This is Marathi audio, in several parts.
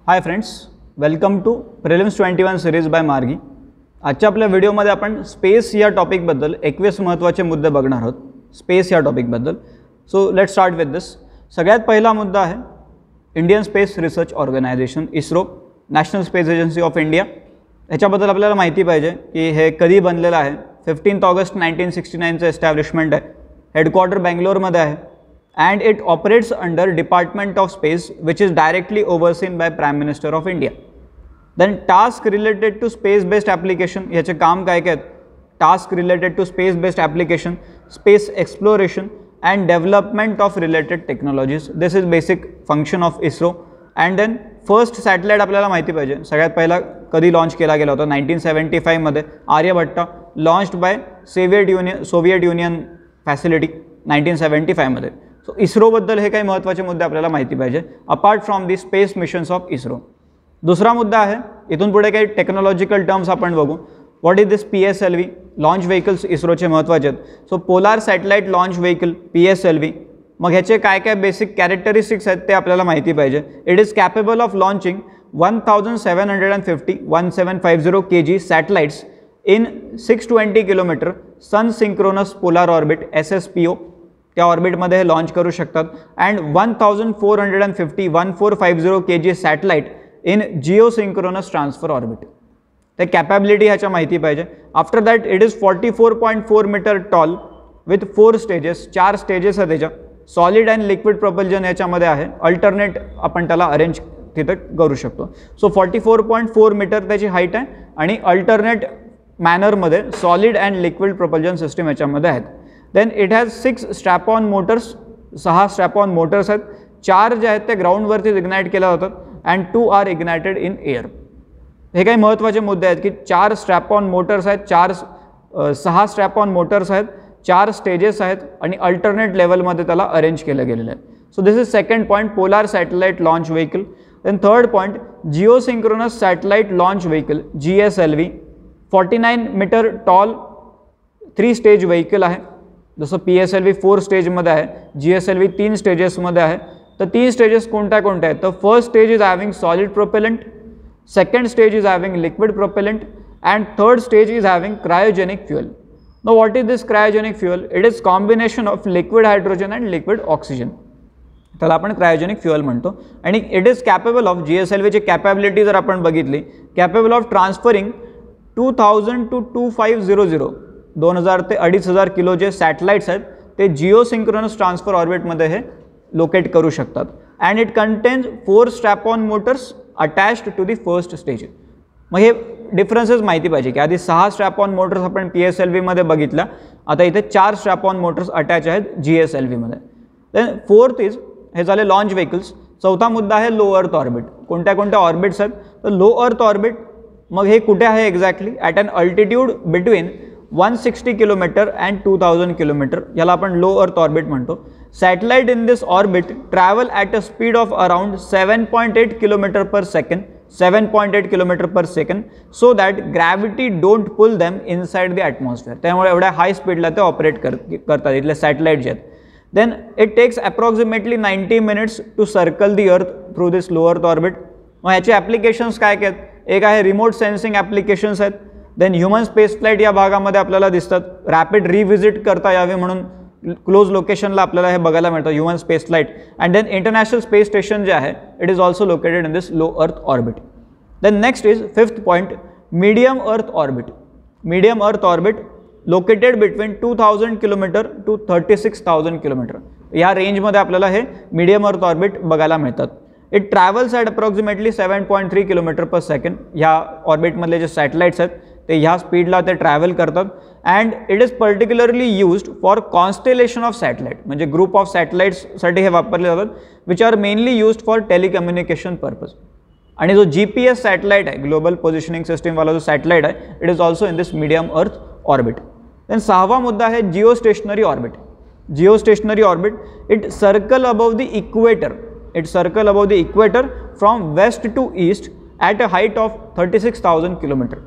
High friends, welcome to prelims 21 series by Margi. आजच्या आपल्या व्हिडिओमध्ये आपण स्पेस या टॉपिकबद्दल 21 महत्त्वाचे मुद्दे बघणार आहोत। स्पेस या टॉपिकबद्दल so let's start with this. सगळ्यात पहिला मुद्दा आहे Indian Space Research Organisation ISRO, national space agency of India. ह्याच्याबद्दल आपल्याला माहिती पाहिजे की हे कधी बनलेलं आहे। 15 ऑगस्ट 1969चं एस्टॅब्लिशमेंट आहे। हेडक्वार्टर बेंगलोरमध्ये आहे and it operates under Department of Space, which is directly overseen by Prime Minister of India. Then task related to space based application, याचे काम काय काय आहेत? Task related to space based application, space exploration and development of related technologies. This is basic function of ISRO. And then first satellite आपल्याला माहिती पाहिजे, सगळ्यात पहिला कधी लॉन्च केला गेला होता 1975 मध्ये Aryabhata, launched by Soviet Union facility 1975 मध्ये। सो इस्रोबद्दल हे काही महत्त्वाचे मुद्दे आपल्याला माहिती पाहिजे apart from the space missions of ISRO. दुसरा मुद्दा आहे, इथून पुढे काही टेक्नॉलॉजिकल टर्म्स आपण बघू। What is this PSLV? Launch vehicles इस्रोचे महत्त्वाचे आहेत। So polar satellite launch vehicle PSLV, मग ह्याचे काय काय बेसिक कॅरेक्टरिस्टिक्स आहेत ते आपल्याला माहिती पाहिजे। It is capable of launching 1750 kg satellites in 620 kilometre sun synchronous polar orbit SSPO, त्या ऑर्बिटमध्ये हे लॉन्च करू शकतात। And 1450 kg satellite in geosynchronous transfer orbit, ते कॅपॅबिलिटी ह्याच्या माहिती पाहिजे। After that it is 44.4 metre tall with 4 stages, 4 stages आहेत त्याच्या। सॉलिड अँड लिक्विड प्रोपल्जन याच्यामध्ये आहे, अल्टरनेट आपण त्याला अरेंज तिथं करू शकतो। सो 44.4 मीटर त्याची हाईट आहे आणि अल्टरनेट मॅनरमध्ये solid and liquid propulsion system याच्यामध्ये आहेत। Then it has 6 strap on motors, 6 strap on motors आहेत। 4 जे आहेत ते ग्राउंडवरती इग्नाइट केल्या जातात and 2 are ignited in air. हे काही महत्त्वाचे मुद्दे आहेत की 4 स्ट्रॅप ऑन मोटर्स आहेत, 6 स्ट्रॅप ऑन मोटर्स आहेत, 4 स्टेजेस आहेत आणि अल्टरनेट लेवलमध्ये त्याला अरेंज केलं गेलेलं आहे। So this is second point, polar satellite launch vehicle. Then third point, geosynchronous satellite launch vehicle GSLV, 49 metre tall 3 stage vehicle आहे। जसं PSLV 4 स्टेजमध्ये आहे, GSLV 3 स्टेजेसमध्ये आहे। तर 3 स्टेजेस कोणत्या कोणत्या आहेत? तर first stage is having solid propellant, second stage is having liquid propellant and third stage is having cryogenic fuel. No what is this cryogenic fuel? It is combination of liquid hydrogen and liquid oxygen, त्याला आपण क्रायोजेनिक फ्युअल म्हणतो। आणि इट इज कॅपेबल ऑफ, GSLVची कॅपॅबिलिटी जर आपण बघितली, कॅपेबल ऑफ ट्रान्सफरिंग 2000 to 2500, 2000 ते 2500 किलो जे सॅटेलाइट्स आहेत ते जिओसिंक्रोनस ट्रान्सफर ऑर्बिटमध्ये हे लोकेट करू शकतात। And it contains 4 strap on motors attached to the first stage. मग हे डिफरन्सेस माहिती पाहिजे की आधी 6 स्ट्रॅप ऑन मोटर्स आपण PSLVमध्ये बघितल्या, आता इथे 4 स्ट्रॅप ऑन मोटर्स अटॅच आहेत GSLVमध्ये। देन फोर्थ इज, हे झाले लॉन्च व्हेकल्स। चौथा मुद्दा आहे लो अर्थ ऑर्बिट। कोणत्या कोणत्या ऑर्बिट्स आहेत? तर लो अर्थ ऑर्बिट, मग हे कुठे आहे exactly? At an altitude between 160 kilometre and 2000 kilometre, याला आपण लो अर्थ ऑर्बिट म्हणतो। Satellite in this orbit travel at a speed of around 7.8 kilometre per second, 7.8 kilometre per second, so that gravity don't pull them inside the atmosphere. त्यामुळे एवढ्या हाय स्पीडला ते ऑपरेट करतात इथले सॅटेलाइट जे आहेत। Then it takes approximately 90 minutes to circle the earth through this low earth orbit. मग ह्याचे ॲप्लिकेशन्स काय काय आहेत? एक आहे रिमोट सेन्सिंग ॲप्लिकेशन्स आहेत। देन ह्युमन स्पेस फ्लाईट या भागामध्ये आपल्याला दिसतात, रॅपिड रिव्हिजिट करता यावे म्हणून क्लोज लोकेशनला आपल्याला हे बघायला मिळतं, human space flight. And then International space Station जे आहे, it is also located in this low earth orbit. Then next is fifth point, medium earth orbit. Medium earth orbit located between 2000 kilometre to 36,000 kilometre, या रेंजमध्ये आपल्याला हे मीडियम अर्थ ऑर्बिट बघायला मिळतात। It travels at approximately 7.3 kilometre per second. ह्या ऑर्बिटमधले जे सॅटेलाइट्स आहेत ते ह्या स्पीडला ते ट्रॅव्हल करतात। And it is particularly used for constellation of satellite, म्हणजे ग्रुप ऑफ सॅटेलाइट्ससाठी हे वापरले जातात, which are mainly used for telecommunication purpose. आणि जो GPS सॅटेलाइट आहे, ग्लोबल पोझिशनिंग सिस्टीमवाला जो सॅटेलाइट आहे, it is also in this medium earth orbit. Then सहावा मुद्दा आहे geostationary orbit. Geostationary orbit, it circle above the equator, it circle above the equator from west to east at a height of 36,000 kilometre.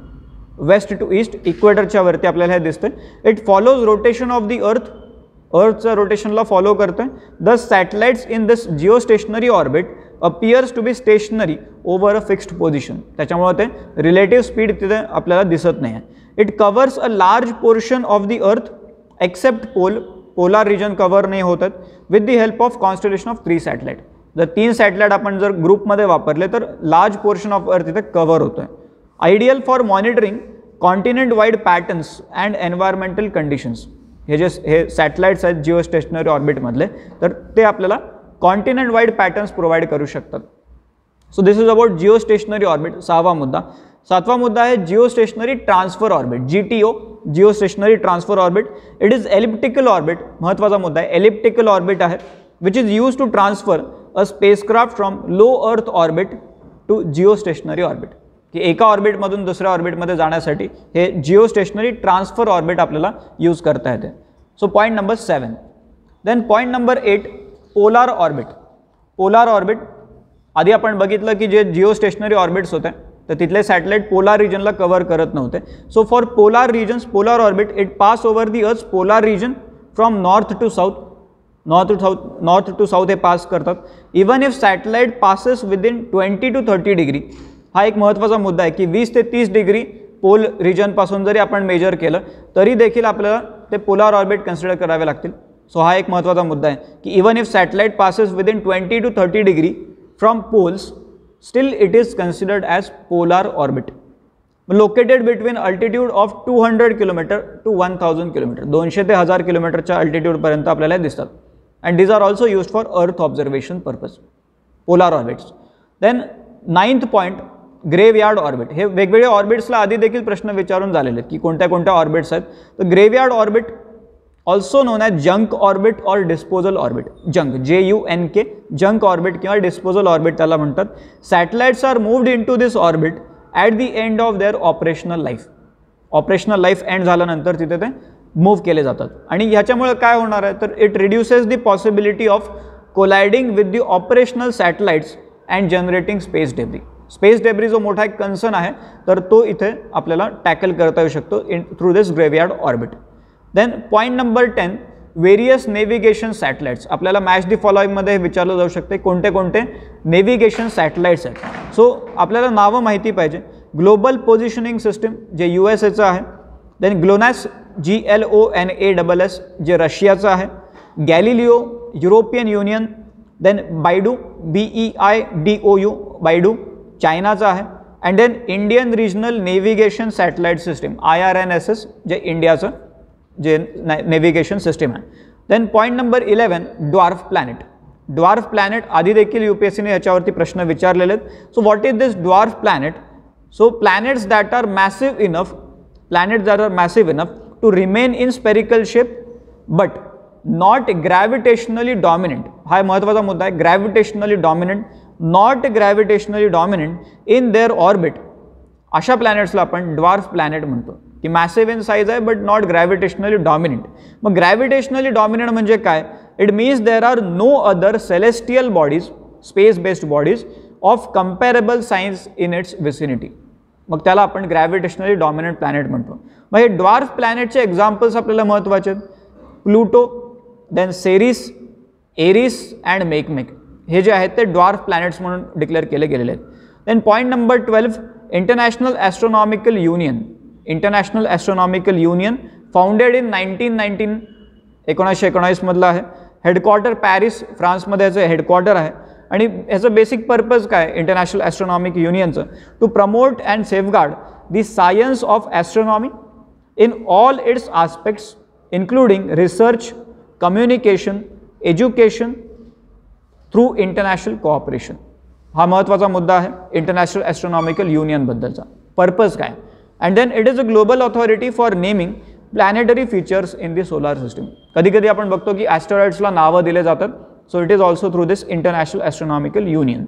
West to east इक्वेटरच्या वरती आपल्याला हे दिसतं। It follows rotation of the अर्थचं रोटेशनला फॉलो करतं। The satellites in this geostationary orbit appears to be stationary over a fixed position. त्याच्यामुळे ते रिलेटिव्ह स्पीड तिथे आपल्याला दिसत नाही आहे. It covers a large portion of the earth except polar region cover नाही होतात with the help of constellation of 3 satellite. जर 3 सॅटेलाइट आपण जर ग्रुपमध्ये वापरले तर लार्ज पोर्शन ऑफ अर्थ इथे कव्हर होतोय. Ideal for monitoring continent wide patterns and environmental conditions. हे सॅटेलाइट्स आहेत जिओ स्टेशनरी ऑर्बिटमधले, तर ते आपल्याला कॉन्टिनेंट वाईड पॅटर्न्स प्रोव्हाइड करू शकतात. So this is about geostationary orbit. 6वा मुद्दा. 7वा मुद्दा आहे geostationary transfer orbit, GTO, geostationary transfer orbit. It is elliptical orbit. महत्त्वाचा मुद्दा आहे, एलिप्टिकल ऑर्बिट आहे which is use to transfer a spacecraft from low earth orbit to geostationary orbit. की एका ऑर्बिटमधून दुसऱ्या ऑर्बिटमध्ये जाण्यासाठी हे जिओ स्टेशनरी ट्रान्सफर ऑर्बिट आपल्याला यूज करता येते. So point number 7. Then point number 8, polar orbit. Polar orbit आधी आपण बघितलं की जे जिओ स्टेशनरी ऑर्बिट्स होते तर तिथले सॅटेलाइट पोलार रिजनला कव्हर करत नव्हते. So for polar regions, polar orbit, it pass over the earth polar region from north to south. North to south हे पास करतात. Even if satellite passes within 20 to 30 degree. हा एक महत्त्वाचा मुद्दा आहे की 20 ते 30 डिग्री पोल रिजनपासून जरी आपण मेजर केलं तरी देखील आपल्याला ते पोलार ऑर्बिट कन्सिडर करावे लागतील. सो हा एक महत्त्वाचा मुद्दा आहे की even if satellite passes within 20 to 30 degree from poles, still it is considered as polar orbit. Located between altitude of 200 kilometre to 1000 kilometre. 200 ते 1000 किलोमीटरच्या अल्टिट्यूडपर्यंत आपल्याला दिसतात. And these are also used for earth observation purpose, polar orbits. Then 9th point, graveyard orbit. हे वेगवेगळ्या ऑर्बिट्सला आधी देखील प्रश्न विचारून झालेले आहेत की कोणत्या कोणत्या ऑर्बिट्स आहेत. तर graveyard orbit, also known as junk orbit or disposal orbit. Junk, JUNK, junk orbit किंवा डिस्पोजल ऑर्बिट त्याला म्हणतात. Satellites are moved into this orbit at the end of their operational life. Operational life end झाल्यानंतर तिथे ते मूव्ह केले जातात. आणि ह्याच्यामुळे काय होणार आहे तर it reduces the possibility of colliding with the operational satellites and generating space debris. Space debris जो मोठा एक कन्सर्न आहे तर तो इथे आपल्याला टॅकल करता येऊ शकतो through this graveyard orbit. Then point number 10, various navigation satellites. आपल्याला मॅच दी फॉलोइंगमध्ये विचारलं जाऊ शकते कोणते कोणते नेव्हिगेशन सॅटेलाइट्स आहेत. सो आपल्याला नावं माहिती पाहिजे. ग्लोबल पोझिशनिंग सिस्टीम जे USAचं आहे. देन ग्लोनॅस, GLONASS, जे रशियाचं आहे. Galileo, European Union. Then BeiDou, BEIDOU, BeiDou, चायनाचा आहे. And then Indian regional navigation satellite system, IRNSS, जे इंडियाचं जे नेव्हिगेशन सिस्टीम आहे. Then point number 11, dwarf planet. Dwarf planet आधी देखील UPSCने याच्यावरती प्रश्न विचारलेले आहेत. So what is this dwarf planet? So planets that are massive enough to remain in spherical shape but not gravitationally dominant. हा महत्त्वाचा मुद्दा आहे. Gravitationally dominant, not gravitationally dominant in their orbit. अशा प्लॅनेट्सला आपण ड्वार्फ प्लॅनेट म्हणतो की मॅसिव्ह इन साईज आहे बट नॉट ग्रॅव्हिटेशनली डॉमिनंट. मग ग्रॅव्हिटेशनली डॉमिनंट म्हणजे काय? It means there are no other celestial bodies, space based bodies of comparable size in its vicinity. मग त्याला आपण ग्रॅव्हिटेशनली डॉमिनंट प्लॅनेट म्हणतो. मग हे ड्वार्फ प्लॅनेटचे एक्झाम्पल्स आपल्याला महत्त्वाचे आहेत. Pluto, then Ceres, Eris and Makemake. हे जे आहेत ते ड्वार्फ प्लॅनेट्स म्हणून डिक्लेअर केले गेलेले आहेत. Then point number 12, International Astronomical Union. International Astronomical Union founded in 1919, 1919 मधलं आहे. हेडक्वार्टर पॅरिस, फ्रान्समध्ये याचं हेडक्वार्टर आहे. आणि ह्याचं बेसिक पर्पज काय इंटरनॅशनल ॲस्ट्रॉनॉमिक युनियनचं? To promote and safeguard the science of astronomy in all its aspects including research, communication, education through international cooperation. हा महत्त्वाचा मुद्दा आहे इंटरनॅशनल ॲस्ट्रॉनॉमिकल युनियनबद्दलचा. पर्पज काय? And then it is a global authority for naming planetary features in the solar system. कधी कधी आपण बघतो की ॲस्ट्रॉइड्सला नावं दिले जातात. So it is also through this international Astronomical union.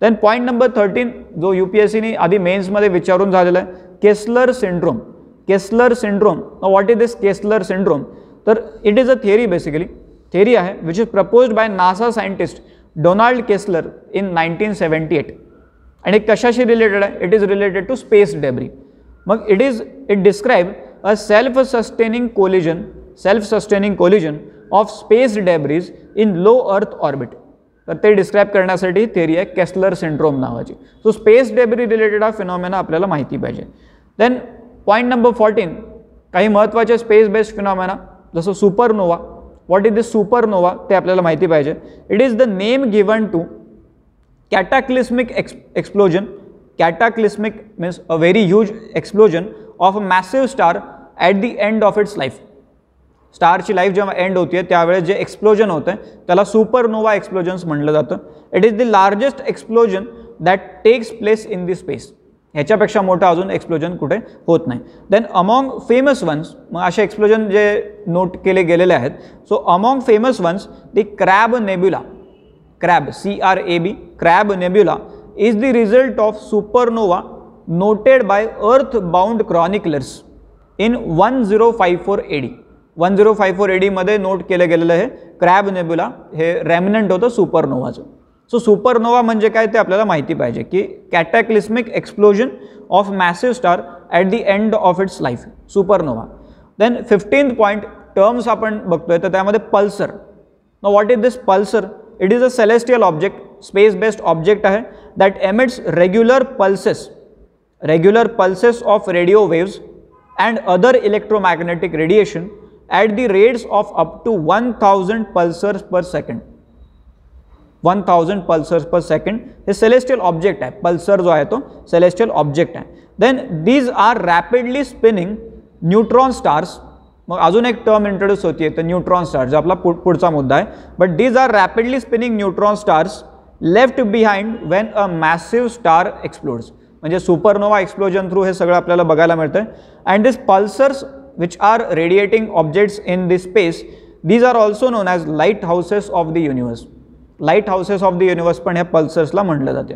Then point number 13 जो UPSCने आधी मेन्समध्ये विचारून झालेला आहे, Kessler syndrome. Kessler syndrome, what is this Kessler syndrome? तर it is a theory, basically theory आहे which is proposed by NASA scientist Donald Kessler in 1978. आणि कशाशी रिलेटेड आहे? It is related to space debris. मग it describe a self sustaining collision of space debris in low earth orbit. तर ते डिस्क्राईब करण्यासाठी थिअरी आहे केस्लर सिंड्रोम नावाची. सो स्पेस डेब्री रिलेटेड हा फिनॉमेना आपल्याला माहिती पाहिजे. देन पॉईंट नंबर 14, काही महत्त्वाचे स्पेस बेस्ड फिनॉमेना जसं supernova. What is this supernova ते आपल्याला माहिती पाहिजे. It is the name given to cataclysmic explosion. Cataclysmic means a very huge explosion of a massive star at the end of its life. स्टारची लाईफ जेव्हा एंड होते त्यावेळेस जे एक्सप्लोजन होतं त्याला सुपरनोवा एक्सप्लोजन्स म्हटलं जातं. It is the largest explosion that takes place in the space. ह्याच्यापेक्षा मोठं अजून एक्सप्लोजन कुठे होत नाही. देन अमॉंग फेमस वन्स, मग असे एक्सप्लोजन जे नोट केले गेलेले आहेत. So among famous ones the crab nebula. Crab CRAB, crab nebula is the result of supernova noted by earth bound chroniclers in 1054 AD. 1054 AD मध्ये नोट केलं गेलेलं आहे क्रॅब नेब्युला. हे रेमिनंट होतं सुपरनोवाचं. सो सुपरनोवा म्हणजे काय ते आपल्याला माहिती पाहिजे की cataclysmic explosion of massive star at the end of its life, supernova. Then 15th point terms आपण बघतोय तर त्यामध्ये pulsar. Now what is this pulsar? It is a celestial object, space based object आहे that emits regular pulses of radio waves and other electromagnetic radiation at the rates of up to 1000 pulsars per second. 1000 pulsars per second हे सेलेस्टियल ऑब्जेक्ट आहे. पल्सर जो आहे तो सेलेस्टियल ऑब्जेक्ट आहे. Then these are rapidly spinning neutron stars. मग अजून एक टर्म इंट्रोड्यूस होती तर न्यूट्रॉन स्टार्स, जो आपला पुढचा मुद्दा आहे. But these are rapidly spinning neutron stars left behind when a massive star explodes. म्हणजे सुपरनोवा एक्सप्लोजन थ्रू हे सगळं आपल्याला बघायला मिळतं. And this pulsars which are radiating objects in this space, these are also known as light houses of the universe. Light houses of the universe पण ह्या पल्सर्सला म्हटलं जाते.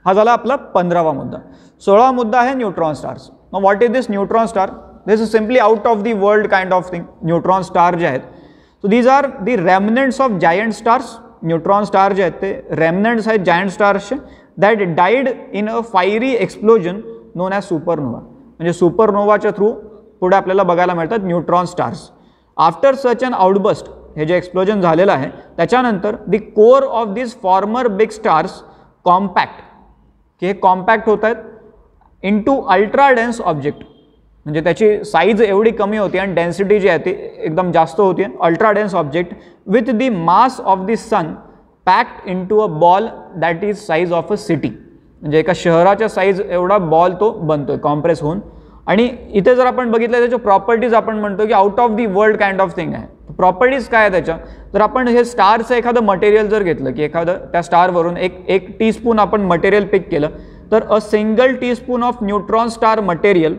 हा झाला आपला 15वा मुद्दा. 16वा मुद्दा आहे neutron stars. Now what is this neutron star? This is simply out of the world kind of thing. Neutron star जे आहेत so these are the remnants of giant stars. Neutron star जे आहेत ते रेमनंट्स आहेत जायंट स्टार्सचे that died in a fiery explosion known as supernova. म्हणजे सुपरनोवाच्या थ्रू पुढे आपल्याला बघायला मिळतात neutron stars. After such an outburst, हे जे एक्सप्लोजन झालेलं आहे त्याच्यानंतर the core of this farmer big stars compact, की हे कॉम्पॅक्ट होत आहेत इंटू अल्ट्रा डेन्स ऑब्जेक्ट. म्हणजे त्याची साईज एवढी कमी होती आणि डेन्सिटी जी आहे ती एकदम जास्त होती. Ultra dense object with the mass of the sun packed into a ball that is size of a city. म्हणजे एका शहराच्या साईज एवढा बॉल तो बनतोय कॉम्प्रेस होऊन. आणि इथे जर आपण बघितलं त्याच्या प्रॉपर्टीज आपण म्हणतो की out of the world kind of thing आहे. प्रॉपर्टीज काय आहे त्याच्या? तर आपण हे स्टारचं एखादं मटेरियल जर घेतलं की एखादं त्या स्टारवरून एक टीस्पून आपण मटेरियल पिक केलं तर a single teaspoon of neutron star material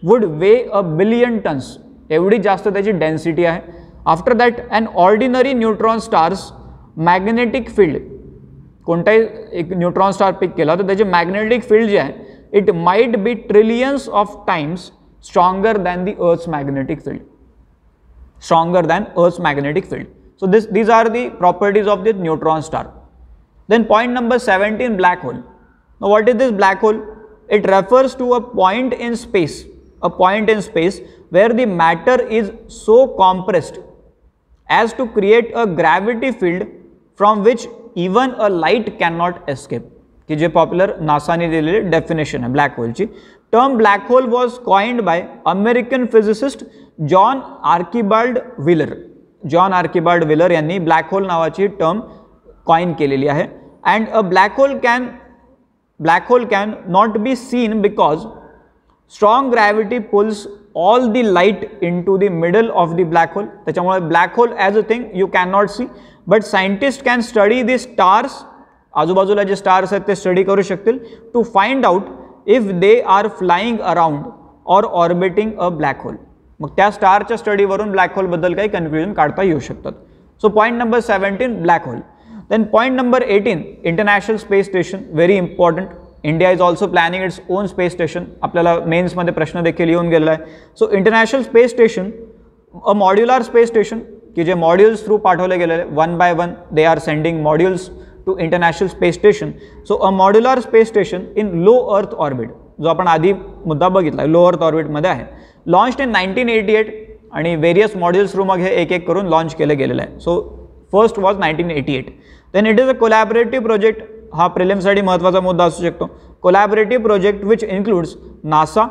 would weigh a billion tons. एवढी जास्त त्याची डेन्सिटी आहे. After that an ordinary neutron stars magnetic field, कोणताही एक न्यूट्रॉन स्टार पिक केला तर त्याची मॅग्नेटिक फील्ड जे आहे it might be trillions of times stronger than the Earth's magnetic field. Stronger than Earth's magnetic field. So these are the properties of the neutron star. Then point number 17, black hole. Now what is this black hole? It refers to a point in space where the matter is so compressed as to create a gravity field from which even a light cannot escape. की जे पॉप्युलर नासाने दिलेली डेफिनेशन आहे ब्लॅक होलची. Term black hole was coined by American physicist John Archibald Wheeler. John Archibald Wheeler यांनी ब्लॅक होल नावाची टर्म कॉइन केलेली आहे. And a black hole can not be seen because strong gravity pulls all the light in to the middle of the black hole. त्याच्यामुळे black hole as a thing you can not see, but scientist can study the stars, आजूबाजूला जे स्टार्स आहेत ते स्टडी करू शकतील to find out if they are flying around or orbiting a black hole. मग त्या स्टारच्या स्टडीवरून ब्लॅक होलबद्दल काही कन्फ्युजन काढता येऊ शकतात. So point number 17 black hole. Then point number 18 international space station. Very important. India is also planning its own space station. आपल्याला मेन्समध्ये प्रश्न देखील येऊन गेलेला आहे. So international space station a modular space station, की जे मॉड्युल्स थ्रू पाठवले गेलेले, 1 by 1 they are sending modules to international space station. So a modular space station in low earth orbit, जो आपण आधी मुद्दा बघितला लो अर्थ ऑर्बिट मध्ये आहे. लॉन्च्ड इन 1988 आणि वेरियस मॉड्युल्स थ्रू मग हे एक एक करून लॉन्च केलं गेलेलं आहे. So first was 1988. Then it is a collaborative project, हा प्रिलिम्ससाठी महत्त्वाचा मुद्दा असू शकतो. Collaborative project which includes NASA,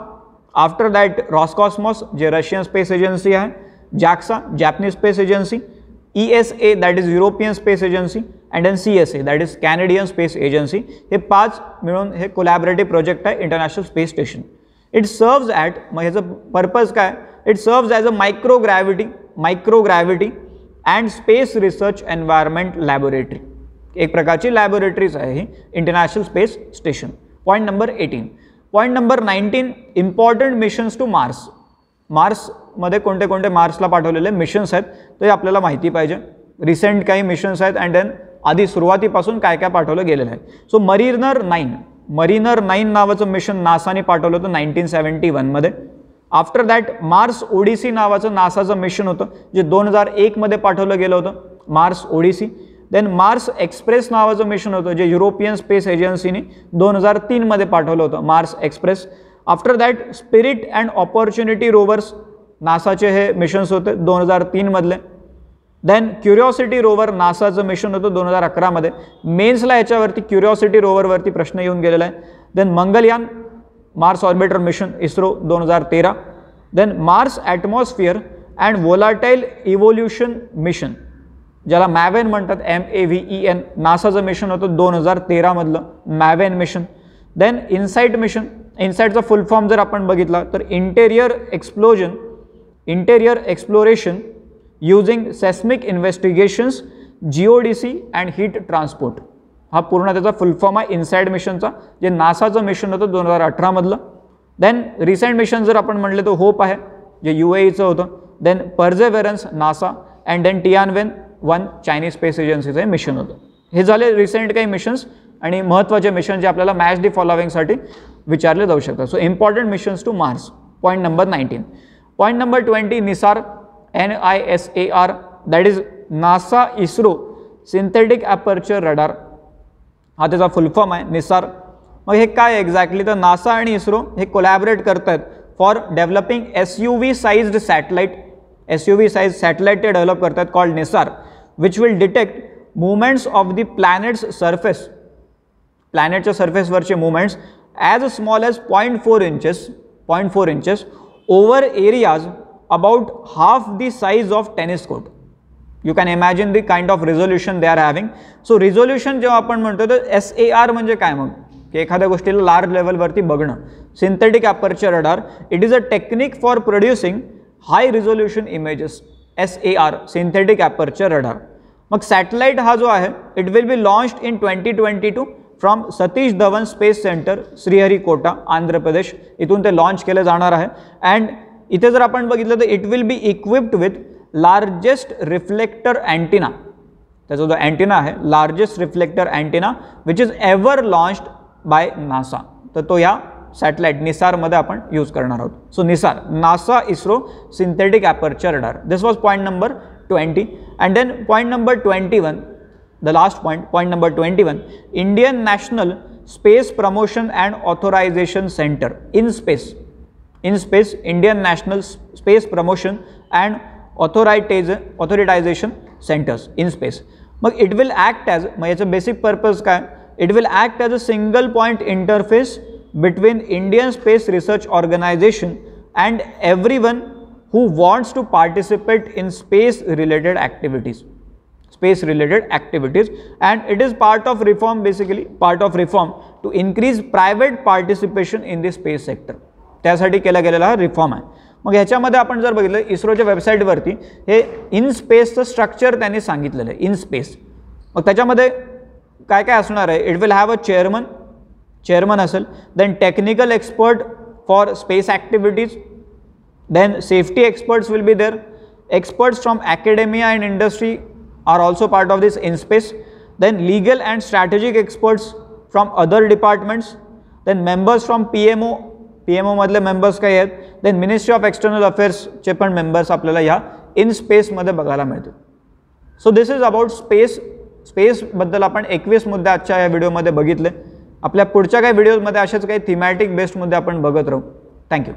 after that Roscosmos जे रशियन स्पेस एजन्सी आहे, JAXA Japanese space agency, ESA that is European space agency and then CSA that is Canadian space agency. हे 5 मिळून हे कोलॅबोरेटिव्ह प्रोजेक्ट आहे international space station. It serves at, मग ह्याचं पर्पज काय, it serves as a microgravity and space research environment laboratory. एक प्रकारची लॅबोरेटरीज आहे ही international space station. Point number 18. Point number 19, important missions to Mars. मार्समध्ये कोणते कोणते मार्सला पाठवलेले मिशन्स आहेत ते आपल्याला माहिती पाहिजे. रिसेंट काही मिशन्स आहेत अँड देन आधी सुरुवातीपासून काय काय पाठवलं गेलेलं आहे. सो मरीनर 9 नावाचं मिशन नासाने पाठवलं होतं 1971 मध्ये. आफ्टर दॅट मार्स ओडिसी नावाचं नासाचं मिशन होतं जे 2001 मध्ये पाठवलं गेलं होतं, Mars Odyssey. Then Mars Express नावाचं मिशन होतं जे युरोपियन स्पेस एजन्सीने 2003 मध्ये पाठवलं होतं, Mars Express. After that Spirit and Opportunity rovers नासाचे हे मिशन्स होते 2003 मधले. देन क्युरिओसिटी रोवर नासाचं मिशन होतं 2011 मध्ये. मेन्सला याच्यावरती क्युरिओसिटी रोवरवरती प्रश्न येऊन गेलेला आहे. Then Mangalyaan Mars orbiter mission ISRO 2013. Then Mars atmosphere and volatile evolution mission ज्याला मॅवेन म्हणतात, MAVEN, नासाचं मिशन होतं 2013 मधलं MAVEN mission. Then InSight mission, इनसाईटचा फुल फॉर्म जर आपण बघितला तर interior exploration using seismic investigations, GODC and heat transport. हा पूर्ण त्याचा फुल फॉर्म आहे इनसाईट मिशनचा, जे नासाचं मिशन होतं 2018 मधलं. देन रिसेंट मिशन जर आपण म्हटलं तर होप आहे जे UAEचं होतं. Then Perseverance NASA and then Tianwen-1 Chinese space एजन्सीचं हे मिशन होतं. हे झाले रिसेंट काही मिशन्स आणि महत्त्वाचे मिशन जे आपल्याला मॅच दी फॉलोविंगसाठी विचारले जाऊ शकतात. So important missions to Mars. Point number 19. Point number 20, NISAR NISAR that is NASA ISRO synthetic aperture radar. हा त्याचा फुल फॉर्म आहे निसार. मग हे काय एक्झॅक्टली, तर नासा आणि इस्रो हे कोलॅबोरेट करत आहेत for developing SUV sized satellite. SUV size satellite ते डेव्हलप करतात called NISAR, which will detect movements of the planet's surface, प्लॅनेटच्या सरफेसवरचे movements as small as 0.4 inches over areas about half the size of tennis court. You can imagine the kind of resolution they are having. So resolution जेव्हा आपण म्हणतो तर SAR म्हणजे काय, मग की एखाद्या गोष्टीला लार्ज लेवलवरती बघणं. Synthetic aperture radar, it is a technique for producing high resolution images. SAR synthetic aperture radar. मग सॅटेलाइट हा जो आहे it will be launched in 2022 from Satish Dhawan space centre, Sriharikota, Andhra Pradesh. इथून ते लॉन्च केले जाणार आहे. अँड इथे जर आपण बघितलं तर it will be equipped with largest reflector antenna. त्याचा जो अँटिना आहे largest reflector antenna which is ever launched by NASA. तर तो या सॅटेलाइट निसारमध्ये आपण यूज करणार आहोत. So NISAR, NASA ISRO synthetic aperture radar. This was point number 20. And then point number 21, the last point, point number 21, Indian national space promotion and authorisation centre in space. Indian national space promotion and authorisation centres in space. मग इट विल ॲक्ट ॲज, मग याचं बेसिक पर्पज काय, it will act as a single point interface between Indian Space Research Organization and everyone who wants to participate in space related activities. And it is part of reform, basically part of reform to increase private participation in the space sector. त्यासाठी केला गेलेला हा रिफॉर्म आहे. मग ह्याच्यामध्ये आपण जर बघितलं इस्रोच्या वेबसाईटवरती हे इन स्पेसचं स्ट्रक्चर त्यांनी सांगितलेलं आहे. इन स्पेस मग त्याच्यामध्ये काय काय असणार आहे, it will have a chairman असेल, then technical expert for space activities, then safety experts will be there, experts from academia and industry are also part of this in space, then legal and strategic experts from other departments, then members from PMO मधले मेंबर्स काही आहेत, देन मिनिस्ट्री ऑफ एक्सटर्नल अफेअर्सचे पण मेंबर्स आपल्याला ह्या इन स्पेसमध्ये बघायला मिळतील. सो दिस इज अबाउट स्पेसबद्दल आपण 21 मुद्दे आजच्या या व्हिडिओमध्ये बघितले. आपल्या पुढच्या काही व्हिडिओमध्ये असेच काही थीमॅटिक बेस्ड मुद्दे आपण बघत राहू. थँक्यू.